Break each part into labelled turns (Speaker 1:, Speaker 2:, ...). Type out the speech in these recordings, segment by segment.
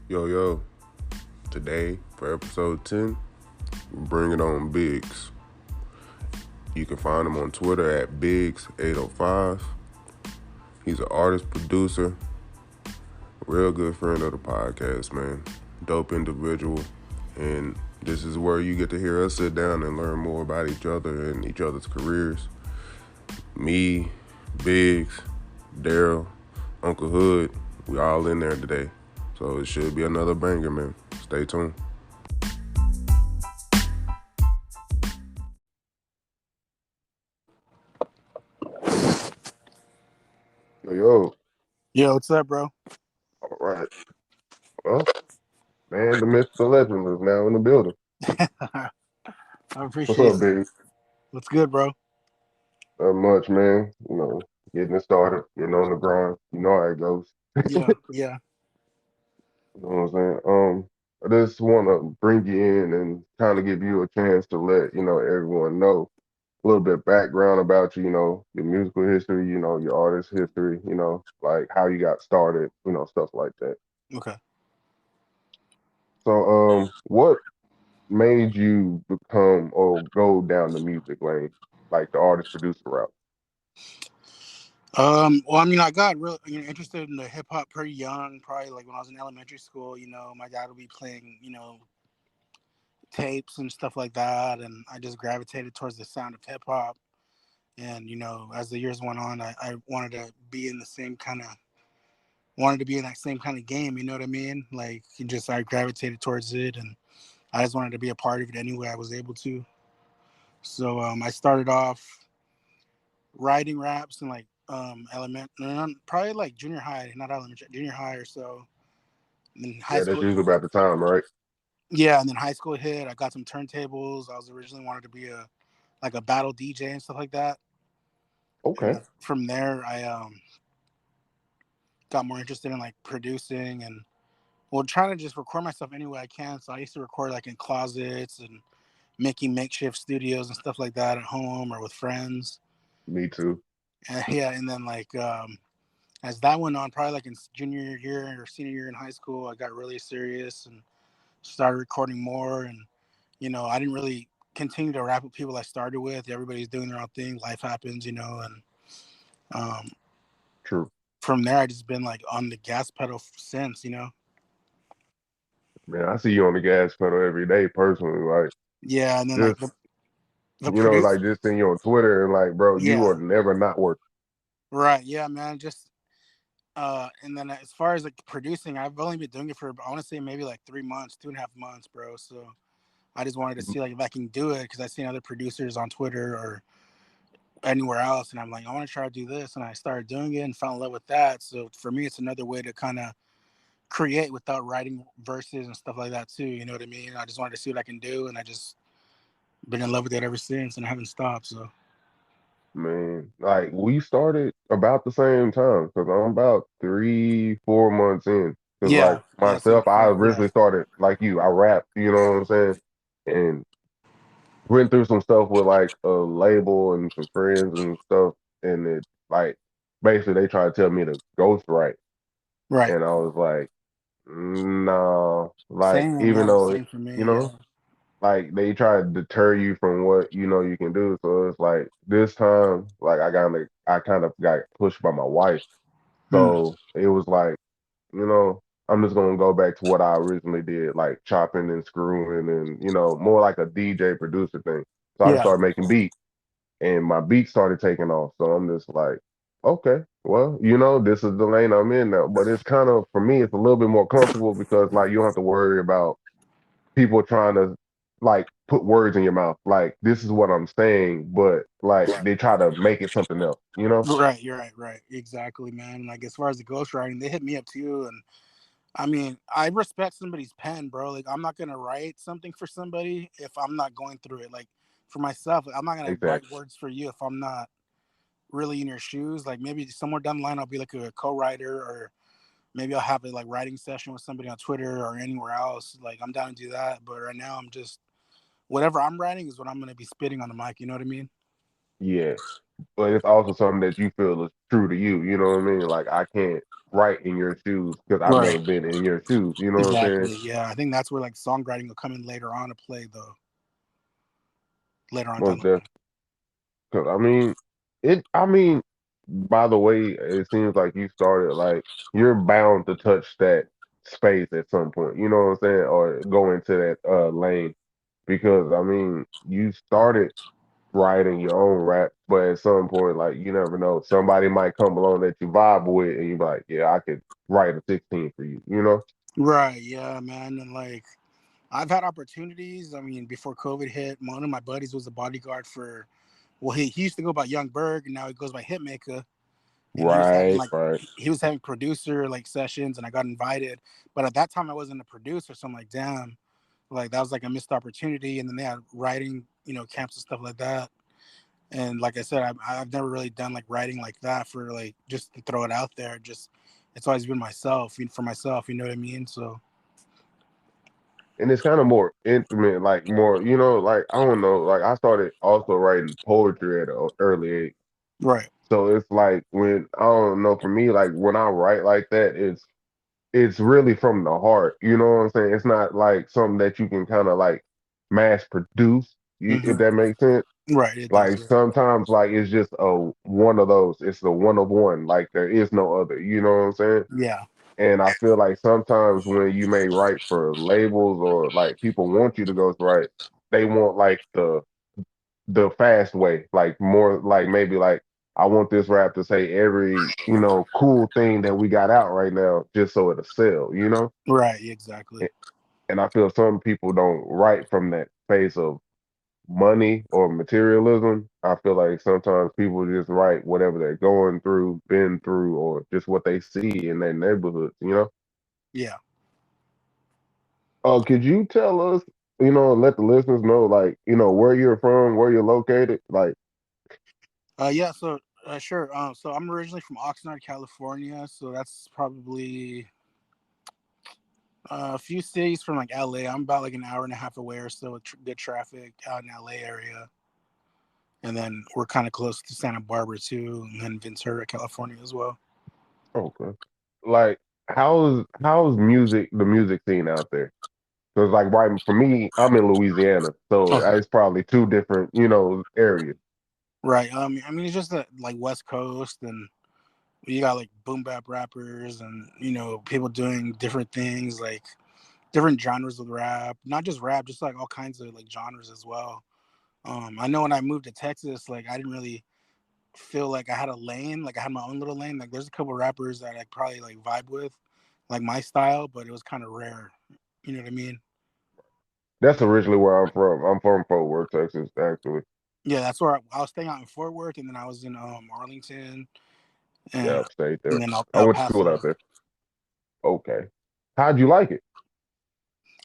Speaker 1: Yo, today for episode 10, we're bringing on Biggz. You can find him on Twitter at Biggz805. He's an artist, producer, real good friend of the podcast, man. Dope individual. And this is where you get to hear us sit down and learn more about each other and each other's careers. Me, Biggz, Daryl, Uncle Hood, we all in there today. So it should be another banger, man. Stay tuned. Yo,
Speaker 2: Yo, what's up, bro?
Speaker 1: all right. Well, man, the myth, the legend is now in the building.
Speaker 2: I
Speaker 1: What's
Speaker 2: appreciate
Speaker 1: up,
Speaker 2: it.
Speaker 1: baby?
Speaker 2: What's good, bro?
Speaker 1: Not much, man. Getting it started, getting on the grind. You know how it goes.
Speaker 2: Yeah, yeah.
Speaker 1: You know what I'm saying? I just want to bring you in and kind of give you a chance to let, everyone know a little bit background about you, your musical history, your artist history, like how you got started, stuff like that.
Speaker 2: Okay.
Speaker 1: So, what made you become or go down the music lane, like the artist producer route?
Speaker 2: Well, I mean, I got real interested in the hip hop pretty young, probably like when I was in elementary school. My dad would be playing, tapes and stuff like that, and I just gravitated towards the sound of hip hop. And as the years went on, I wanted to be in the same kind of wanted to be in that same kind of game. You know what I mean? Like, I gravitated towards it, and I just wanted to be a part of it any way I was able to. So I started off writing raps in like probably like junior high, not elementary, junior high or so. And then high
Speaker 1: Yeah, that's
Speaker 2: school,
Speaker 1: usually about the time, right?
Speaker 2: yeah, and then high school hit. I got some turntables. I was originally wanted to be a battle DJ and stuff like that. And
Speaker 1: Okay.
Speaker 2: from there, I got more interested in like producing and trying to just record myself any way I can. So I used to record like in closets and making makeshift studios and stuff like that at home or with friends.
Speaker 1: Me too.
Speaker 2: And, yeah, and then like as that went on, probably like in junior year or senior year in high school, I got really serious and started recording more. And I didn't really continue to rap with people I started with. Everybody's doing their own thing. Life happens, and um,
Speaker 1: True.
Speaker 2: from there, I just been like on the gas pedal since.
Speaker 1: Man, I see you on the gas pedal every day personally. Like
Speaker 2: Yeah, and then like
Speaker 1: just
Speaker 2: the produce.
Speaker 1: like just seeing you on Twitter and like, bro, you
Speaker 2: Yeah,
Speaker 1: are never not working.
Speaker 2: right. Yeah, man. Just and then as far as like producing, I've only been doing it for I want to say maybe like 3 months, 2.5 months, bro. So I just wanted to see like if I can do it because I've seen other producers on Twitter or anywhere else, and I'm like, I want to try to do this, and I started doing it and fell in love with that. So for me, it's another way to kind of create without writing verses and stuff like that too. You know what I mean? I just wanted to see what I can do, and I just been in love with it ever since, and I haven't stopped. So
Speaker 1: Man, like we started about the same time because I'm about 3, 4 months in. Because like
Speaker 2: yeah, yeah, same
Speaker 1: myself, I
Speaker 2: here. Yeah,
Speaker 1: originally started like you. I rap, you know what I'm saying, and went through some stuff with like a label and some friends and stuff, and it like basically they tried to tell me to ghostwrite,
Speaker 2: right.
Speaker 1: and I was like, no, like
Speaker 2: Same,
Speaker 1: even
Speaker 2: yeah,
Speaker 1: though
Speaker 2: same for
Speaker 1: you
Speaker 2: me.
Speaker 1: know,
Speaker 2: Yeah.
Speaker 1: like they try to deter you from what you can do. So it's like this time, like I kind of got pushed by my wife.
Speaker 2: Hmm.
Speaker 1: So it was like, I'm just gonna go back to what I originally did, like chopping and screwing and more like a DJ producer thing. So I just
Speaker 2: Yeah.
Speaker 1: started making beats and my beats started taking off. So I'm just like, okay, well, this is the lane I'm in now. But it's kind of for me, it's a little bit more comfortable because like you don't have to worry about people trying to like put words in your mouth. Like this is what I'm saying, but like they try to make it something else,
Speaker 2: Right, you're right, right. Exactly, man. Like as far as the ghostwriting, they hit me up too. And I mean, I respect somebody's pen, bro. Like I'm not gonna write something for somebody if I'm not going through it. Like for myself, I'm not gonna write
Speaker 1: Exactly.
Speaker 2: words for you if I'm not really in your shoes. Like maybe somewhere down the line I'll be like a co-writer or maybe I'll have a like writing session with somebody on Twitter or anywhere else. Like I'm down to do that. But right now I'm just whatever I'm writing is what I'm gonna be spitting on the mic, you know what I mean?
Speaker 1: Yeah. but it's also something that you feel is true to you. You know what I mean? Like I can't write in your shoes because I've
Speaker 2: Right.
Speaker 1: never been in your shoes. You know what I'm saying?
Speaker 2: Exactly. Yeah, I think that's where like songwriting will come in later on to play though. Later on down
Speaker 1: Most
Speaker 2: the line.
Speaker 1: definitely. Because I mean, it. I mean, by the way, it seems like you started like you're bound to touch that space at some point. You know what I'm saying? Or go into that lane because I mean, you started writing your own rap, but at some point, like you never know, somebody might come along that you vibe with, and you be like, yeah, I could write a 16 for you. You know?
Speaker 2: Right. Yeah, man. And like I've had opportunities. I mean, before COVID hit, one of my buddies was a bodyguard for. Well, he used to go by Young Berg, and now he goes by Hitmaker. And he was having
Speaker 1: Right,
Speaker 2: like
Speaker 1: right.
Speaker 2: he was having producer like sessions, and I got invited. But at that time, I wasn't a producer, so I'm like, damn, like that was like a missed opportunity. And then they had writing, camps and stuff like that. And like I said, I've never really done like writing like that for like just to throw it out there. Just it's always been myself for myself. You know what I mean? So
Speaker 1: And it's kind of more intimate, like more, like I don't know, like I started also writing poetry at an early age.
Speaker 2: right.
Speaker 1: So it's like when I don't know, for me, like when I write like that, it's really from the heart. You know what I'm saying? It's not like something that you can kind of like mass produce, if
Speaker 2: Hmm.
Speaker 1: that makes sense.
Speaker 2: Right. It does.
Speaker 1: Like
Speaker 2: Yeah.
Speaker 1: sometimes like it's just a one of those. It's the one of one. Like there is no other. You know what I'm saying?
Speaker 2: Yeah.
Speaker 1: And I feel like sometimes when you may write for labels or like people want you to go write, they want like the fast way, like more like maybe like I want this rap to say every, cool thing that we got out right now just so it'll sell, you know?
Speaker 2: Right. Exactly.
Speaker 1: A- And I feel some people don't write from that phase of money or materialism. I feel like sometimes people just write whatever they're going through, been through, or just what they see in their neighborhoods, you know?
Speaker 2: Yeah.
Speaker 1: Could you tell us, let the listeners know, like, where you're from, where you're located? Like,
Speaker 2: Yeah. So sure. So I'm originally from Oxnard, California. So that's probably a few cities from like LA. I'm about like an hour and a half away or so with good traffic out in LA area. And then we're kind of close to Santa Barbara too, and then Ventura, California as well.
Speaker 1: okay. Like, how's the music scene out there? Because like right for me, I'm in Louisiana, so
Speaker 2: Okay.
Speaker 1: it's probably two different, areas.
Speaker 2: Right. I mean, it's just like West Coast, and you got like boom bap rappers, and people doing different things, like different genres of rap, not just rap, just like all kinds of like genres as well. I know when I moved to Texas, like I didn't really feel like I had a lane, like I had my own little lane. Like there's a couple rappers that I probably like vibe with, like my style, but it was kind of rare. You know what I mean?
Speaker 1: That's originally where I'm from. I'm from Fort Worth, Texas, actually.
Speaker 2: Yeah, that's where I was staying out in Fort Worth, and then I was in Arlington,
Speaker 1: Yeah,
Speaker 2: and,
Speaker 1: upstate
Speaker 2: and
Speaker 1: there.
Speaker 2: then
Speaker 1: I
Speaker 2: El
Speaker 1: went to school
Speaker 2: Paso.
Speaker 1: out there. Okay. How'd you like it?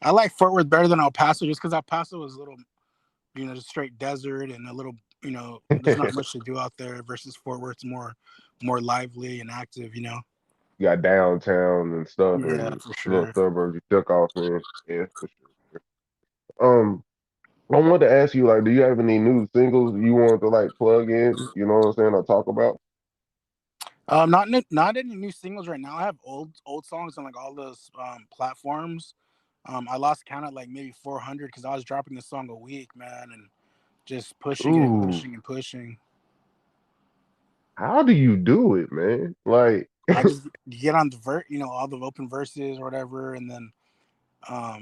Speaker 2: I like Fort Worth better than El Paso just because El Paso is a little, just straight desert and a little, there's not much to do out there versus Fort Worth's more lively and active.
Speaker 1: You got downtown and stuff
Speaker 2: Yeah,
Speaker 1: and
Speaker 2: for
Speaker 1: little
Speaker 2: sure.
Speaker 1: suburbs you took off in. Yeah, for sure. I wanted to ask you, like, do you have any new singles you want to like plug in? You know what I'm saying? Or talk about?
Speaker 2: Not any new singles right now. I have old songs on like all those platforms. I lost count at like maybe 400 because I was dropping a song a week, man, and just pushing it,
Speaker 1: Ooh,
Speaker 2: pushing and pushing.
Speaker 1: how do you do it, man? Like,
Speaker 2: I just get on the all the open verses or whatever, and then my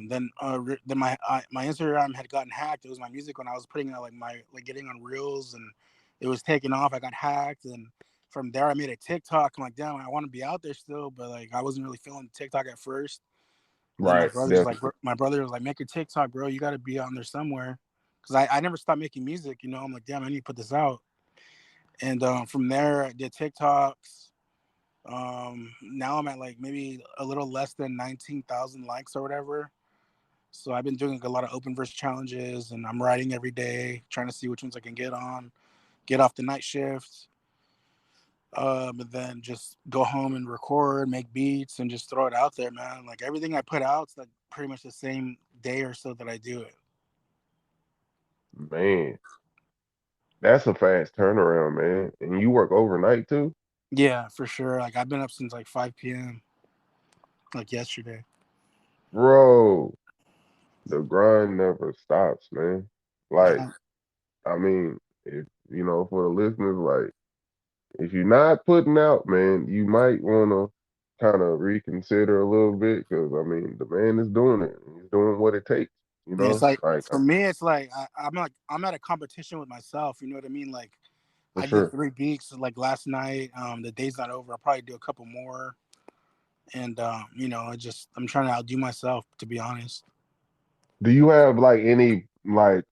Speaker 2: Instagram had gotten hacked. It was my music when I was putting out like my like getting on reels, and it was taking off. I got hacked, and from there I made a TikTok. I'm like, damn, I want to be out there still, but like I wasn't really feeling TikTok at first. And then
Speaker 1: right, definitely.
Speaker 2: my brother was like, make a TikTok, bro. You got to be on there somewhere, because I never stopped making music. I'm like, damn, I need to put this out. And from there, I did TikToks. Now I'm at like maybe a little less than 19,000 likes or whatever. So I've been doing a lot of open verse challenges, and I'm writing every day, trying to see which ones I can get on, get off the night shift, and then just go home and record, make beats, and just throw it out there, man. Like everything I put out, it's like pretty much the same day or so that I do it.
Speaker 1: Man, That's a fast turnaround, man. And you work overnight too?
Speaker 2: Yeah, for sure. Like I've been up since like 5 p.m. like yesterday.
Speaker 1: Bro, the grind never stops, man. Like,
Speaker 2: Yeah.
Speaker 1: I mean, if for the listeners, like if you're not putting out, man, you might wanna kind of reconsider a little bit because I mean the man is doing it. He's doing what it takes,
Speaker 2: Yeah, it's like
Speaker 1: like
Speaker 2: for me, it's like I'm at a competition with myself. You know what I mean? Like
Speaker 1: for
Speaker 2: I did
Speaker 1: sure.
Speaker 2: 3 beats like last night. The day's not over. I'll probably do a couple more, and I just I'm trying to outdo myself to be honest.
Speaker 1: Do you have like any like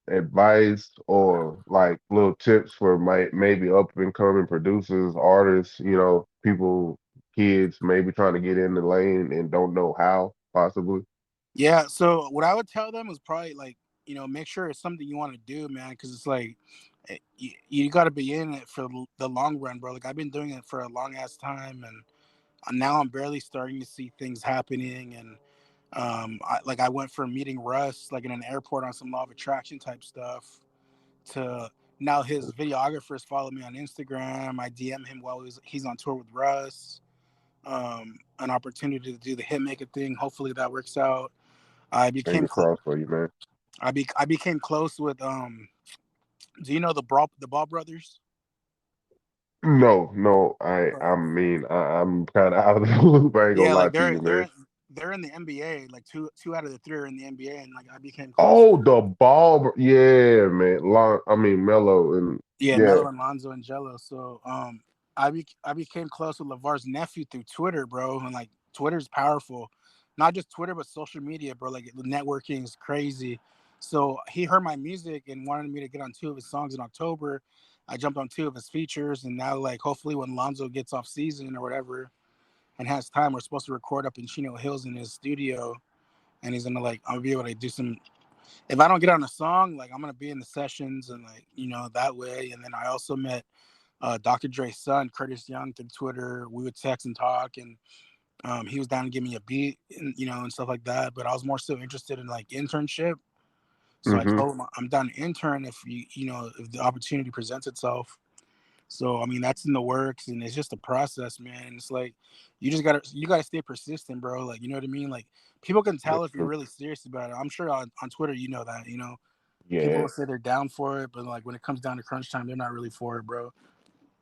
Speaker 1: advice or like little tips for maybe up and coming producers, artists, people, kids maybe trying to get in the lane and don't know how possibly?
Speaker 2: Yeah. So what I would tell them is probably like make sure it's something you want to do, man, because it's like you got to be in it for the long run, bro. Like I've been doing it for a long ass time, and now I'm barely starting to see things happening. And I went from meeting Russ like in an airport on some law of attraction type stuff to now his videographers follow me on Instagram. I DM him while he's on tour with Russ. An opportunity to do the hitmaker thing. Hopefully that works out. I became
Speaker 1: Fingers crossed for you, man.
Speaker 2: I became close with Do you know the Ball brothers?
Speaker 1: No, no, I mean I'm kind of out of the loop. I ain't gonna
Speaker 2: Yeah,
Speaker 1: lie
Speaker 2: like
Speaker 1: to you, man.
Speaker 2: they're in the NBA. Like two out of the three are in the NBA, and like I became close.
Speaker 1: Oh, the ball, yeah, man. I mean Mello and
Speaker 2: Yeah,
Speaker 1: yeah,
Speaker 2: Melo and Lonzo and Jello. So I became close with Lavar's nephew through Twitter, bro. And like Twitter's powerful. Not just Twitter, but social media, bro. Like the networking is crazy. So he heard my music and wanted me to get on two of his songs in October. I jumped on two of his features, and now like hopefully when Lonzo gets off season or whatever and has time, we're supposed to record up in Chino Hills in his studio, and he's gonna like I'll be able to do some. If I don't get on a song, like I'm gonna be in the sessions and like that way. And then I also met Dr. Dre's son, Curtis Young, through Twitter. We would text and talk, and he was down to give me a beat, and and stuff like that. But I was more so interested in like internship. So I
Speaker 1: mm-hmm.
Speaker 2: told him I'm down to intern if if the opportunity presents itself. So I mean that's in the works, and it's just a process, man. It's like you gotta stay persistent, bro. Like you know what I mean. Like people can tell
Speaker 1: That's
Speaker 2: if you're
Speaker 1: true.
Speaker 2: really serious about it. I'm sure on Twitter you know that. People
Speaker 1: Yeah,
Speaker 2: will say they're down for it, but like when it comes down to crunch time, they're not really for it, bro.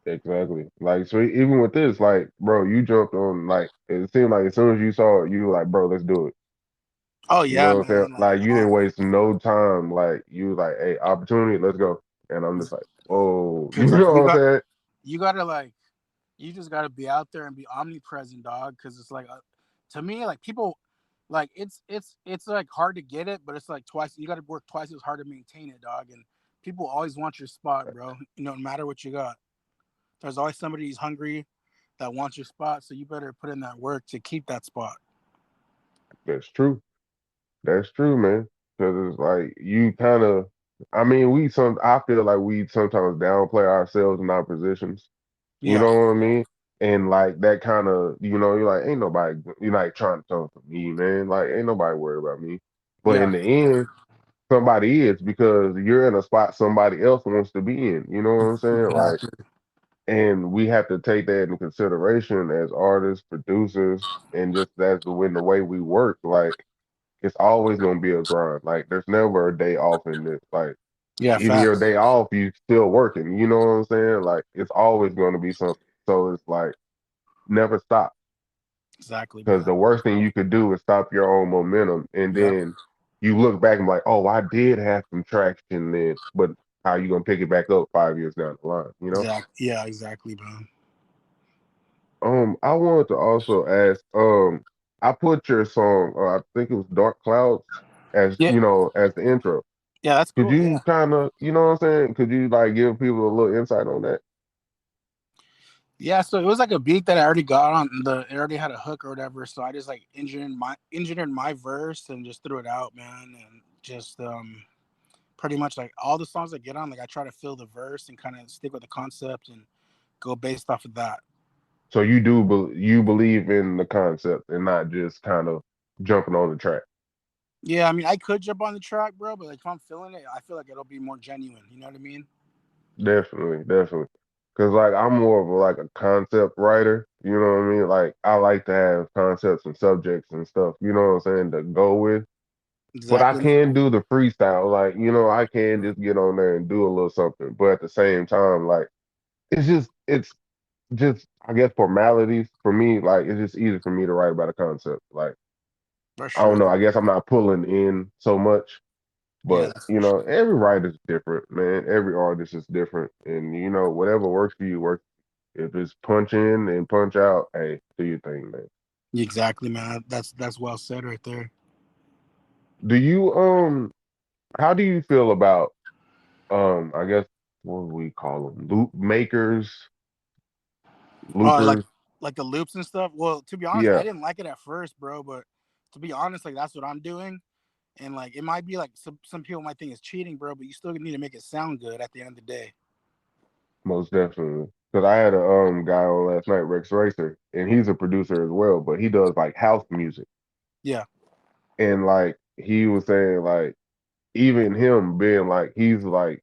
Speaker 1: exactly. Like, so even with this, like, bro, you jumped on, like, it seemed like as soon as you saw it, you were like, bro, let's do it.
Speaker 2: Oh
Speaker 1: You
Speaker 2: yeah,
Speaker 1: know what I'm saying?
Speaker 2: man. Like
Speaker 1: Like, you didn't waste no time. Like, you like, hey, opportunity, let's go. And I'm just like, whoa, you
Speaker 2: because like
Speaker 1: know what I'm saying?
Speaker 2: you gotta like you just gotta be out there and be omnipresent, dog. Because it's like to me, like people like it's like hard to get it, but it's like twice. You gotta work twice as hard to maintain it, dog. And people always want your spot, bro. No matter what you got, there's always somebody who's hungry that wants your spot. So you better put in that work to keep that spot.
Speaker 1: That's true. That's true, man. Because it's like you kind of, I mean, I feel like we sometimes downplay ourselves in our positions. You
Speaker 2: Yeah,
Speaker 1: know what I mean? And like that kind of, you're like, ain't nobody, you're like trying to talk for me, man. Like, ain't nobody worried about me. But
Speaker 2: yeah,
Speaker 1: in the end, somebody is because you're in a spot somebody else wants to be in. You know what I'm saying? Like,
Speaker 2: exactly.
Speaker 1: and we have to take that into consideration as artists, producers, and just that's the way we work. Like, it's always gonna be a grind. Like, there's never a day off in this. Like,
Speaker 2: Yeah,
Speaker 1: even your
Speaker 2: facts.
Speaker 1: day off, you still working. You know what I'm saying? Like, it's always gonna be something. So it's like never stop
Speaker 2: Exactly,
Speaker 1: because
Speaker 2: man.
Speaker 1: the worst thing you could do is stop your own momentum, and
Speaker 2: Yep.
Speaker 1: then you look back and be like, oh, I did have some traction then, but how you gonna pick it back up 5 years down the line? You know?
Speaker 2: Exactly. Yeah, exactly, man.
Speaker 1: I wanted to also ask, I put your song, I think it was Dark Clouds, as
Speaker 2: Yeah,
Speaker 1: as the intro.
Speaker 2: yeah, that's
Speaker 1: Could
Speaker 2: cool.
Speaker 1: you
Speaker 2: Yeah.
Speaker 1: kind of, you know what I'm saying? Could you like give people a little insight on that?
Speaker 2: Yeah, so it was like a beat that I already got on it already had a hook or whatever. So I just like engineered my verse and just threw it out, man. And just pretty much like all the songs I get on, like I try to fill the verse and kind of stick with the concept and go based off of that.
Speaker 1: So you believe in the concept and not just kind of jumping on the track.
Speaker 2: Yeah, I mean I could jump on the track, bro, but like if I'm feeling it, I feel like it'll be more genuine. You know what I mean?
Speaker 1: Definitely, definitely. Cause like I'm more of a, like a concept writer. You know what I mean? Like I like to have concepts and subjects and stuff. You know what I'm saying to go with. But I
Speaker 2: Exactly.
Speaker 1: can do the freestyle. Like I can just get on there and do a little something. But at the same time, like it's just I guess formalities for me. Like it's just easy for me to write about a concept. Like
Speaker 2: For
Speaker 1: I don't
Speaker 2: sure.
Speaker 1: know. I guess I'm not pulling in so much.
Speaker 2: Yeah,
Speaker 1: But
Speaker 2: that's for sure.
Speaker 1: every writer's different, man. Every artist is different, and whatever works for you works. If it's punch in and punch out, hey, do your thing, man.
Speaker 2: Exactly, man. That's well said right there.
Speaker 1: Do you How do you feel about I guess what do we call them? Loop makers,
Speaker 2: Oh,
Speaker 1: loopers?
Speaker 2: like the loops and stuff. Well, to be honest, I
Speaker 1: Yeah,
Speaker 2: didn't like it at first, bro. But to be honest, like that's what I'm doing. And like it might be like some people might think it's cheating, bro. But you still need to make it sound good at the end of the day.
Speaker 1: most definitely. Because I had a guy on last night, Rex Racer, and he's a producer as well, but he does like house music.
Speaker 2: Yeah,
Speaker 1: And like he was saying, like even him being like he's like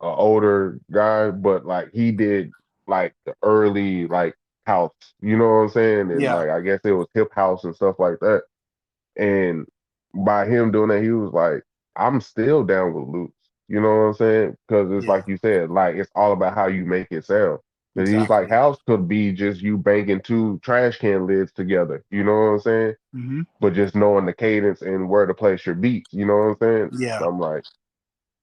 Speaker 1: a older guy, but like he did like the early like house, you know what I'm saying? And
Speaker 2: yeah,
Speaker 1: like I guess it was hip house and stuff like that. And by him doing that, he was like, I'm still down with loops. You know what I'm saying? Because it's
Speaker 2: yeah.
Speaker 1: like you said, like it's all about how you make it sound. Because he was like,
Speaker 2: Exactly.
Speaker 1: house could be just you banging two trash can lids together. You know what I'm saying?
Speaker 2: Hmm.
Speaker 1: But just knowing the cadence and where to place your beats. You know what I'm saying? So
Speaker 2: Yeah,
Speaker 1: I'm like,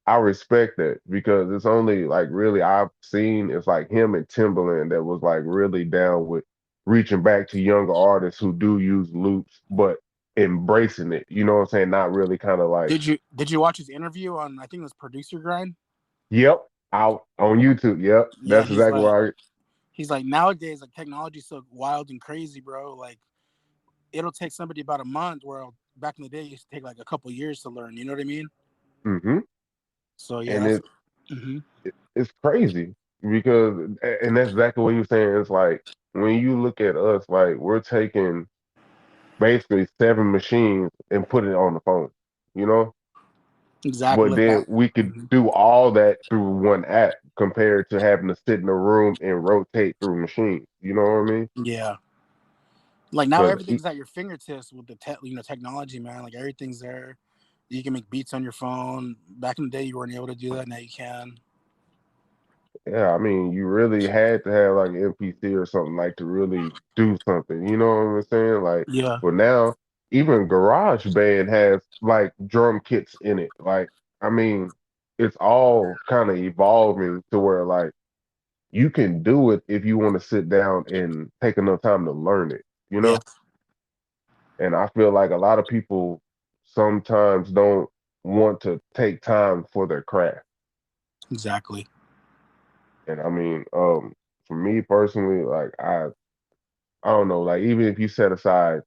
Speaker 1: I respect that because it's only like really I've seen it's like him and Timbaland that was like really down with reaching back to younger artists who do use loops, but embracing it. You know what I'm saying? Not really kind of like,
Speaker 2: did you watch his interview on I think it was Producer Grind?
Speaker 1: yep, out on YouTube. Yep,
Speaker 2: Yeah,
Speaker 1: that's exactly right.
Speaker 2: he's like nowadays like technology's so wild and crazy, bro. Like it'll take somebody about a month, where back in the day it used to take like a couple years to learn. You know what I mean?
Speaker 1: Hmm.
Speaker 2: So yeah,
Speaker 1: And
Speaker 2: that's. Hmm.
Speaker 1: it's crazy because, and that's exactly what you're saying. It's like when you look at us, like we're taking basically seven machines and put it on the phone. You know,
Speaker 2: Exactly
Speaker 1: but
Speaker 2: like
Speaker 1: then
Speaker 2: that.
Speaker 1: we could
Speaker 2: Hmm.
Speaker 1: do all that through one app compared to having to sit in a room and rotate through machines. You know what I mean?
Speaker 2: Yeah, like now
Speaker 1: Because
Speaker 2: everything's at your fingertips with the technology, man. Like everything's there. You can make beats on your phone. Back in the day, you weren't able to do that. Now you can.
Speaker 1: yeah, I mean, you really had to have like an MPC or something like to really do something. You know what I'm saying? Like,
Speaker 2: Yeah,
Speaker 1: but now even Garage Band has like drum kits in it. Like, I mean, it's all kind of evolving to where like you can do it if you want to sit down and take enough time to learn it. You
Speaker 2: yeah,
Speaker 1: know? And I feel like a lot of people sometimes don't want to take time for their craft.
Speaker 2: exactly.
Speaker 1: And I mean, for me personally, like I don't know, like even if you set aside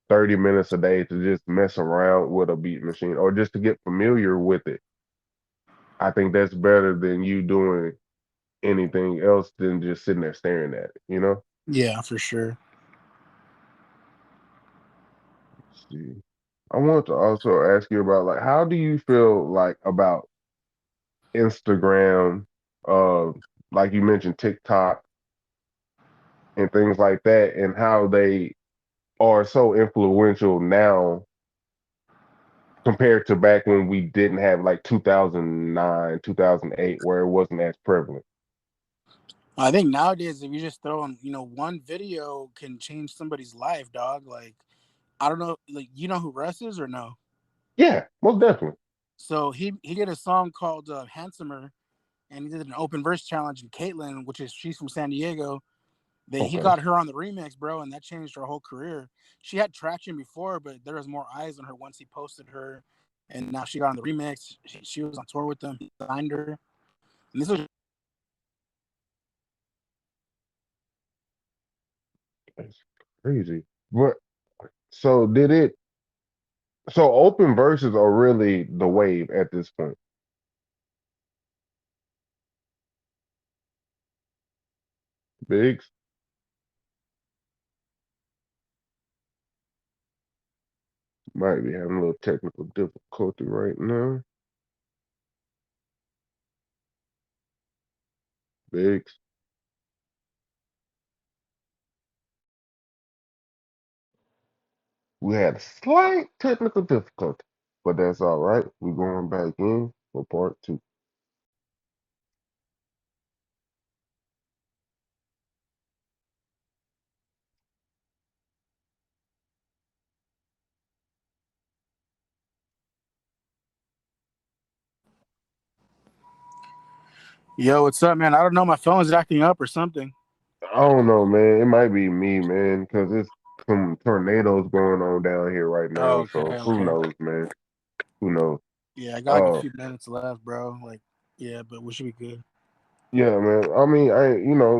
Speaker 1: 30 minutes a day to just mess around with a beat machine or just to get familiar with it, I think that's better than you doing anything else than just sitting there staring at it, you know?
Speaker 2: Yeah, for sure.
Speaker 1: Let's see. I want to also ask you about like how do you feel like about Instagram, uh, like you mentioned TikTok and things like that, and how they are so influential now compared to back when we didn't have like 2009, 2008, where it wasn't as prevalent.
Speaker 2: I think nowadays, if you just throw in, one video can change somebody's life, dog. Like, I don't know, like, you know who Russ is or no?
Speaker 1: Yeah, most definitely.
Speaker 2: So he did a song called "Handsomer," and he did an open verse challenge. And Caitlyn, which is she's from San Diego, he
Speaker 1: Okay.
Speaker 2: got her on the remix, bro, and that changed her whole career. She had traction before, but there was more eyes on her once he posted her, and now she got on the remix. She was on tour with them. He signed her, and this was.
Speaker 1: That's crazy. But so did it so open verses are really the wave at this point. Biggs might be having a little technical difficulty right now. Biggz. We had a slight technical difficulty, but that's all right. We're going back in for part two.
Speaker 2: Yo, what's up, man? I don't know. My phone's acting up or something.
Speaker 1: I don't know, man. It might be me, man, because it's some tornadoes going on down here right
Speaker 2: Oh,
Speaker 1: now.
Speaker 2: okay,
Speaker 1: So who
Speaker 2: okay.
Speaker 1: knows, man? Who knows?
Speaker 2: Yeah, I got like a
Speaker 1: Uh,
Speaker 2: few minutes left, bro. Like, yeah, but we should be good.
Speaker 1: yeah, man. I mean,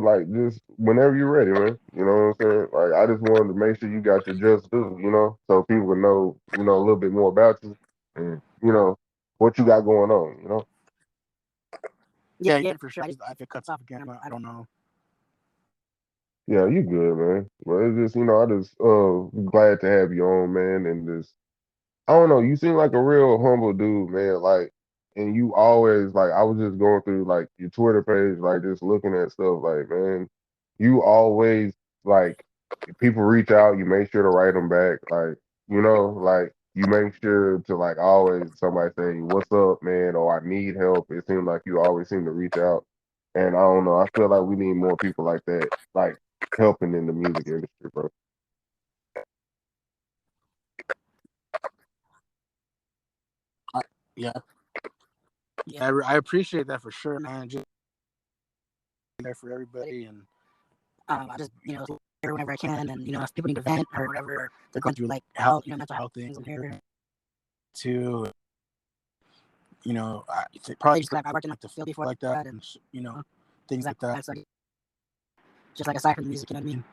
Speaker 1: like just whenever you're ready, man. You know what I'm saying? Like, I just wanted to make sure you got your just due, so people would know, a little bit more about you and what you got going on.
Speaker 2: Yeah, for sure. If it cuts off again, I don't know.
Speaker 1: Yeah, you good, man. But it's just, I just glad to have you on, man, and just I don't know. You seem like a real humble dude, man. Like, and you always like. I was just going through like your Twitter page, like just looking at stuff. Like, man, you always like if people reach out, you make sure to write them back. Like, like you make sure to like always somebody say, "What's up, man?" or "I need help." It seems like you always seem to reach out, and I don't know. I feel like we need more people like that, like helping in the music industry, bro.
Speaker 2: Yeah, yeah, I appreciate that for sure, man. Just there for everybody, and I just here whenever I can, and if people need to vent or whatever they're going through, like health, mental health things, I'm here to, probably just like I worked in like the field before, like that, and things like that. So just like aside from the music, you know what I mean?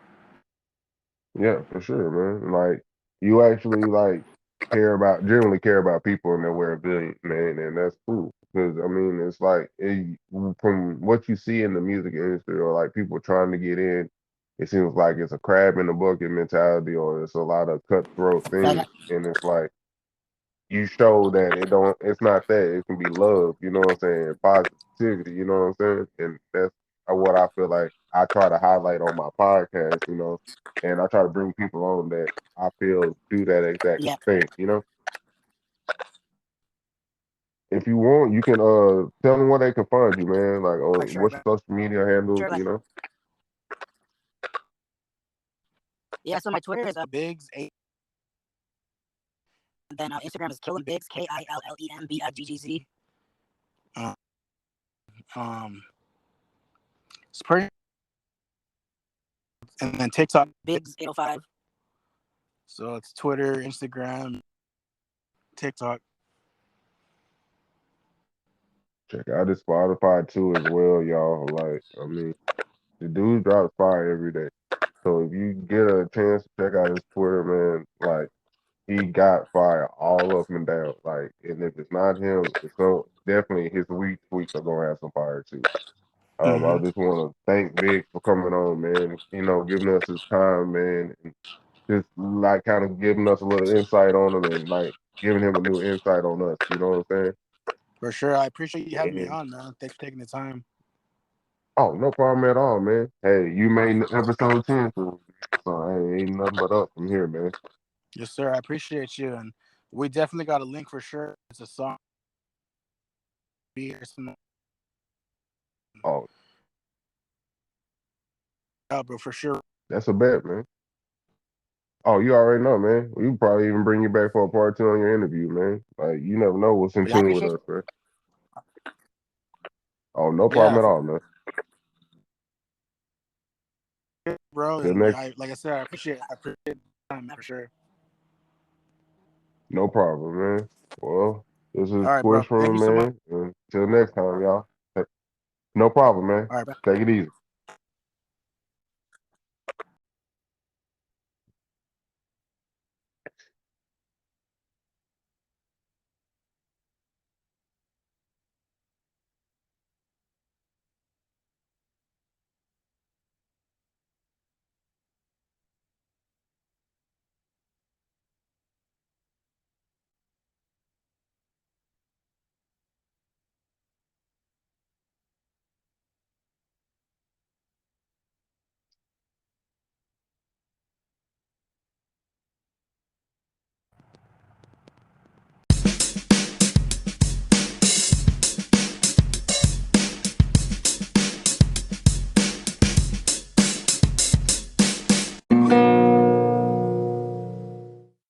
Speaker 1: Yeah, for sure, man. Like you actually like generally care about people and their well-being, man, and that's cool. Because I mean, it's like from what you see in the music industry, or like people trying to get in, it seems like it's a crab in the bucket mentality, or it's a lot of cutthroat
Speaker 2: Like,
Speaker 1: things, and it's like you show that it's not that. It can be love, you know what I'm saying? Positivity, you know what I'm saying? And that's what I feel like I try to highlight on my podcast, and I try to bring people on that I feel do that exact
Speaker 2: yeah,
Speaker 1: thing. If you want, you can tell them where they can find you, man. Like,
Speaker 2: for sure,
Speaker 1: what's
Speaker 2: bro.
Speaker 1: your social media handles,
Speaker 2: Sure, like, yeah. So my Twitter is Biggz, and then Instagram is Killin Biggz, KILLEMBIGGZ. Uh, um, it's pretty, and then TikTok Biggz 805. So it's Twitter, Instagram, TikTok.
Speaker 1: check out his Spotify too as well, y'all. Like, I mean, the dude drops fire every day. So if you get a chance to check out his Twitter, man, like he got fire all up and down. Like, and if it's not him, it's so definitely his tweets are gonna have some fire too. I
Speaker 2: Mm-hmm.
Speaker 1: just want to thank Big for coming on, man. Giving us his time, man, and just like kind of giving us a little insight on him, and like giving him a new insight on us. You know what I'm
Speaker 2: For sure. I appreciate you having
Speaker 1: saying?
Speaker 2: me
Speaker 1: And
Speaker 2: on, man. Thanks for taking the time.
Speaker 1: oh, no problem at all, man. Hey, you made episode 10, so hey, ain't nothing but up from here, man.
Speaker 2: Yes, sir. I appreciate you. And we definitely got a link for sure. It's a song.
Speaker 1: Oh,
Speaker 2: Bro, for sure.
Speaker 1: that's a bet, man. Oh, you already know, man. We probably even bring you back for a part two on your interview, man. Like you never know what's in
Speaker 2: Yeah, I
Speaker 1: tune with
Speaker 2: appreciate
Speaker 1: us, man. Oh, no
Speaker 2: you. Yeah,
Speaker 1: problem at all, man.
Speaker 2: bro.
Speaker 1: Till
Speaker 2: And
Speaker 1: next,
Speaker 2: like I said, I appreciate the time, man, for sure.
Speaker 1: no problem, man. Well, this is
Speaker 2: All right, bro.
Speaker 1: Squish
Speaker 2: Thank
Speaker 1: Room,
Speaker 2: you so much.
Speaker 1: man. Until next time, y'all. No problem, man.
Speaker 2: All right, bro.
Speaker 1: Take it easy.